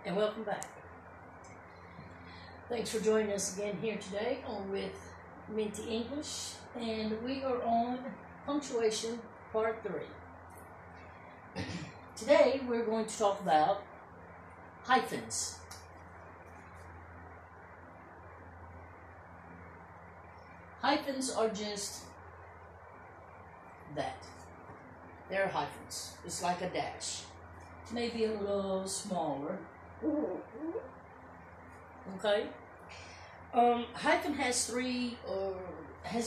And welcome back. Thanks for joining us again here today on with Minty English, and we are on Punctuation Part 3. Today we're going to talk about hyphens. Hyphens are just that. They're hyphens. It's like a dash. Maybe a little smaller. Okay. Hyphen has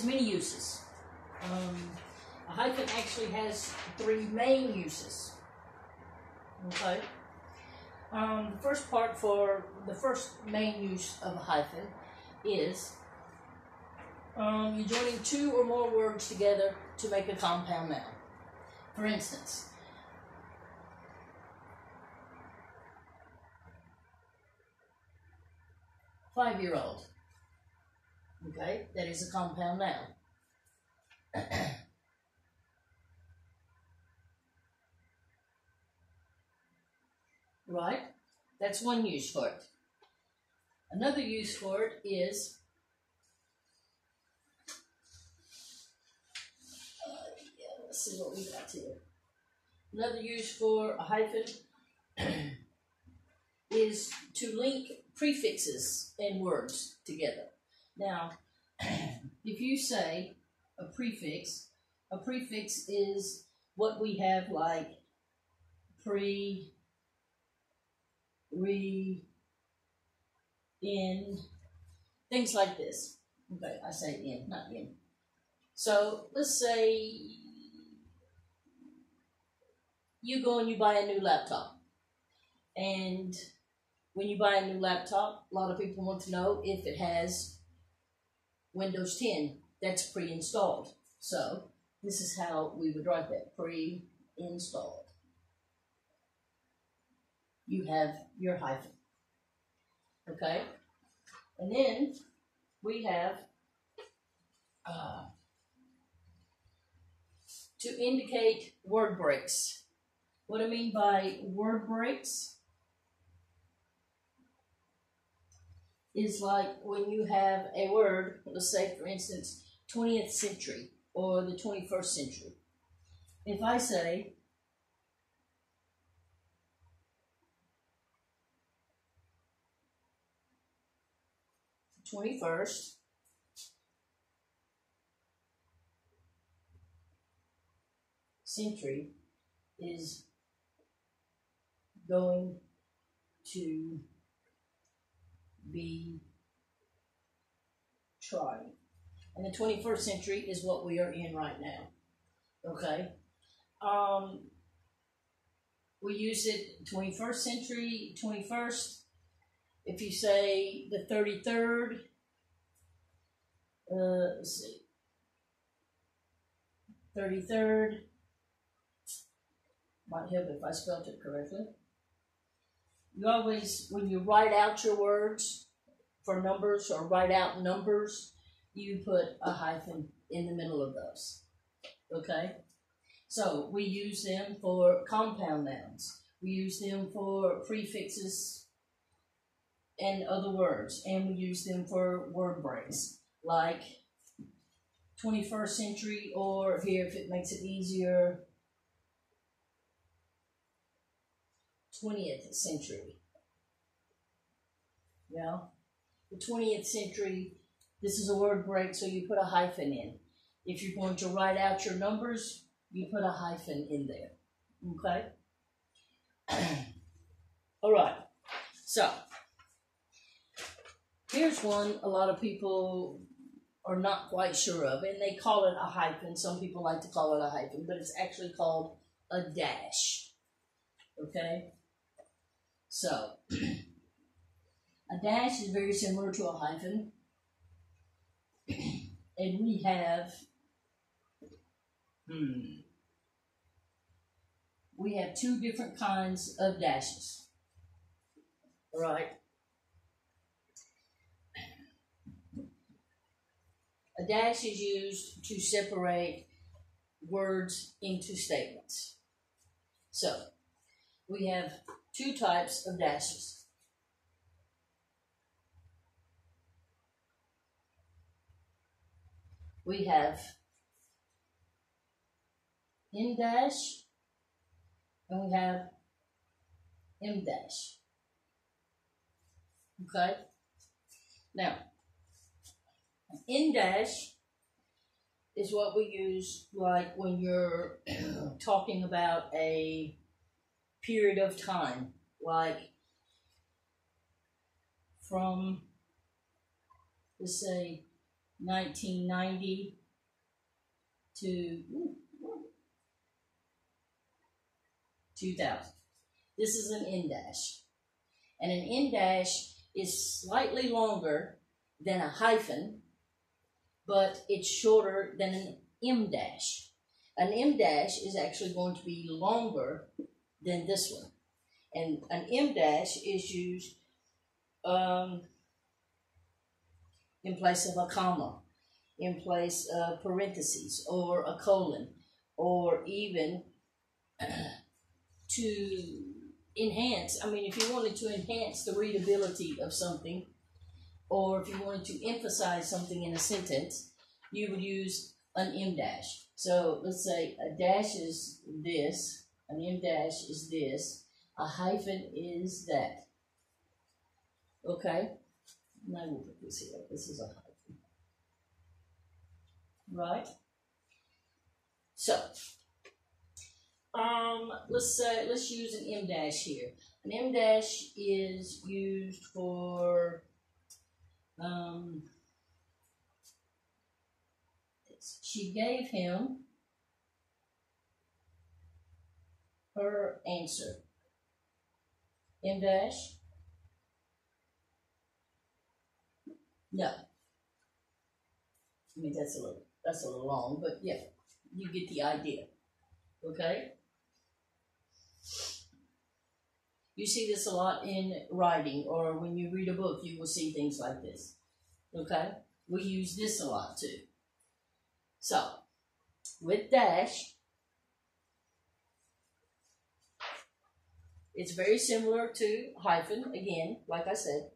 many uses. A hyphen actually has three main uses. Okay. The first main use of a hyphen is you're joining two or more words together to make a compound noun. For instance, five-year-old. Okay, that is a compound noun. Right? That's one use for it. Another use for it is let's see what we got here. Another use for a hyphen is to link prefixes and words together. Now, if you say a prefix is what we have like pre, re, in, things like this. Okay, I say in, not in. So let's say you go and you buy a new laptop. And when you buy a new laptop, a lot of people want to know if it has Windows 10. That's pre-installed. So this is how we would write that, pre-installed. You have your hyphen. Okay? And then we have to indicate word breaks. What I mean by word breaks is like when you have a word, let's say for instance, 20th century or the 21st century. If I say '21st century is going to be trying. And the 21st century is what we are in right now. Okay? We use it 21st century, 21st. If you say the 33rd, let's see, 33rd, might help if I spelled it correctly. You always, when you write out your words for numbers or write out numbers, you put a hyphen in the middle of those. Okay? So we use them for compound nouns. We use them for prefixes and other words. And we use them for word breaks, like 21st century, or here, if it makes it easier, 20th century. Yeah, the 20th century, this is a word break, so you put a hyphen in. If you're going to write out your numbers, you put a hyphen in there. Okay? All right. So, here's one a lot of people are not quite sure of, and they call it a hyphen. Some people like to call it a hyphen, but it's actually called a dash. Okay? So, a dash is very similar to a hyphen. And we have two different kinds of dashes. All right? A dash is used to separate words into statements. So, we have two types of dashes. we have N dash, and we have M dash. Okay? Now, N dash is what we use like when you're talking about a period of time, like from, let's say, 1990 to 2000. This is an N dash. And an N dash is slightly longer than a hyphen, but it's shorter than an M dash. An M dash is actually going to be longer than this one. And an M dash is used in place of a comma, in place of parentheses, or a colon, or even to enhance. I mean, if you wanted to enhance the readability of something, or if you wanted to emphasize something in a sentence, you would use an M dash. So let's say a dash is this, an M dash is this, a hyphen is that. Okay? Now we'll put this here. This is a hyphen. Right? So, let's use an M dash here. An M dash is used for she gave him her answer. M dash. No. I mean, that's a little long, but yeah, you get the idea. Okay? You see this a lot in writing, or when you read a book, you will see things like this. Okay? We use this a lot too. So, with dash, it's very similar to hyphen, again, like I said.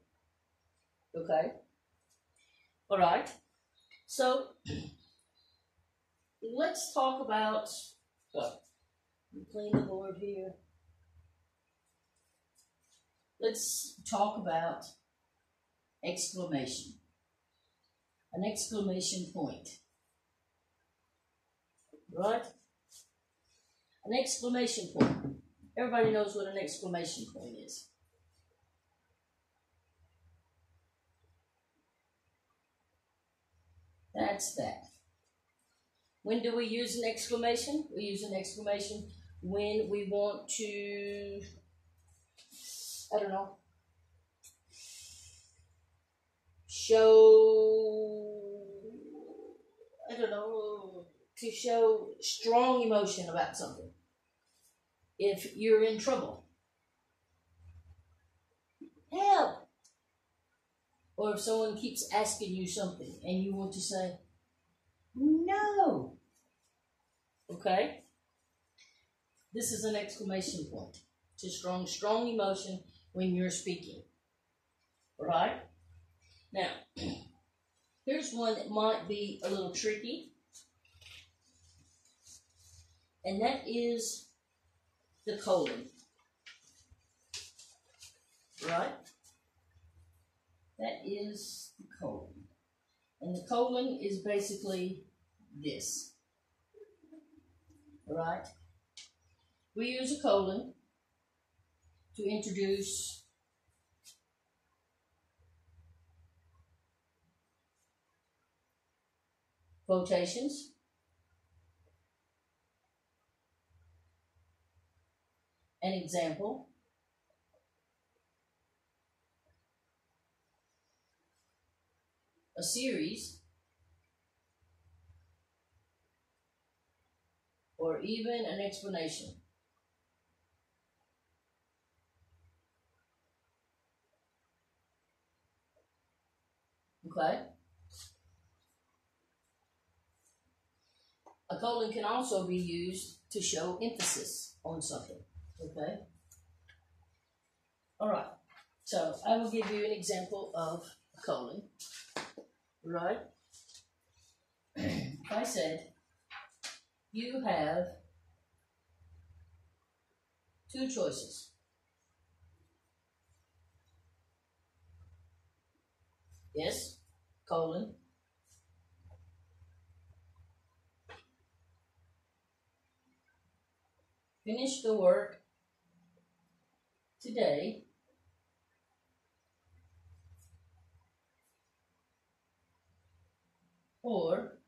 Okay? All right. So, let's talk about, clean the board here. Let's talk about exclamation. An exclamation point. Right? An exclamation point. Everybody knows what an exclamation point is. That's that. When do we use an exclamation? We use an exclamation when we want to, I don't know, to show strong emotion about something. If you're in trouble, help. Or if someone keeps asking you something and you want to say, no. Okay? This is an exclamation point. It's a strong emotion when you're speaking. All right? Now, here's one that might be a little tricky. And that is the colon. Right? That is the colon. And the colon is basically this. All right? We use a colon to introduce quotations, an example, a series, or even an explanation. Okay? A colon can also be used to show emphasis on something. Okay? All right. So I will give you an example of a colon. Right? if I said, you have two choices. Yes, colon. Finish the work today. Or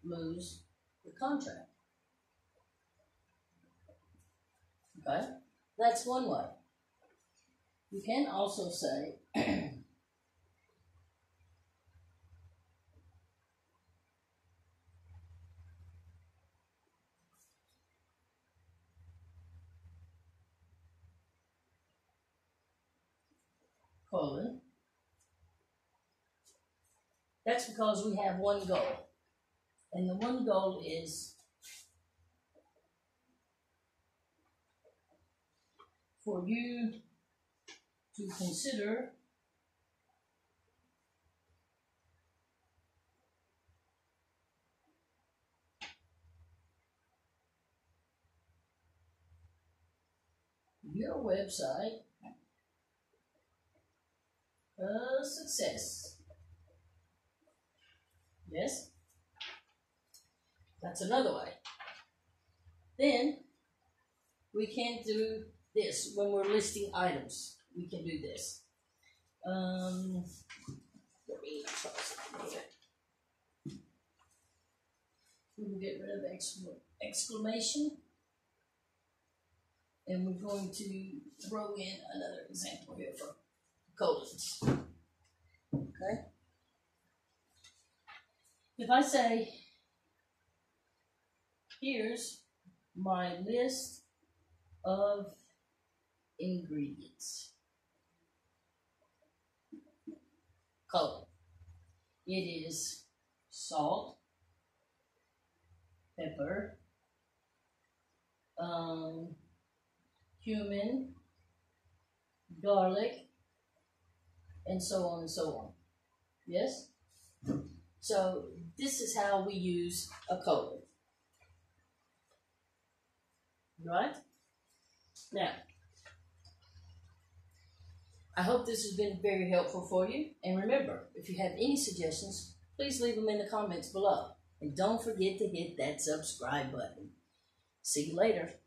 lose the contract. Okay? That's one way. You can also say, colon. That's because we have one goal. And the one goal is for you to consider your website a success. Yes? That's another way. Then we can do this when we're listing items. We can do this. Let me try something here. We will get rid of exclamation. And we're going to throw in another example here for colons. Okay? If I say, here's my list of ingredients. Colon. It is salt, pepper, cumin, garlic, and so on and so on. Yes? So this is how we use a colon. Right? Now, I hope this has been very helpful for you. And remember, if you have any suggestions, please leave them in the comments below. And don't forget to hit that subscribe button. See you later.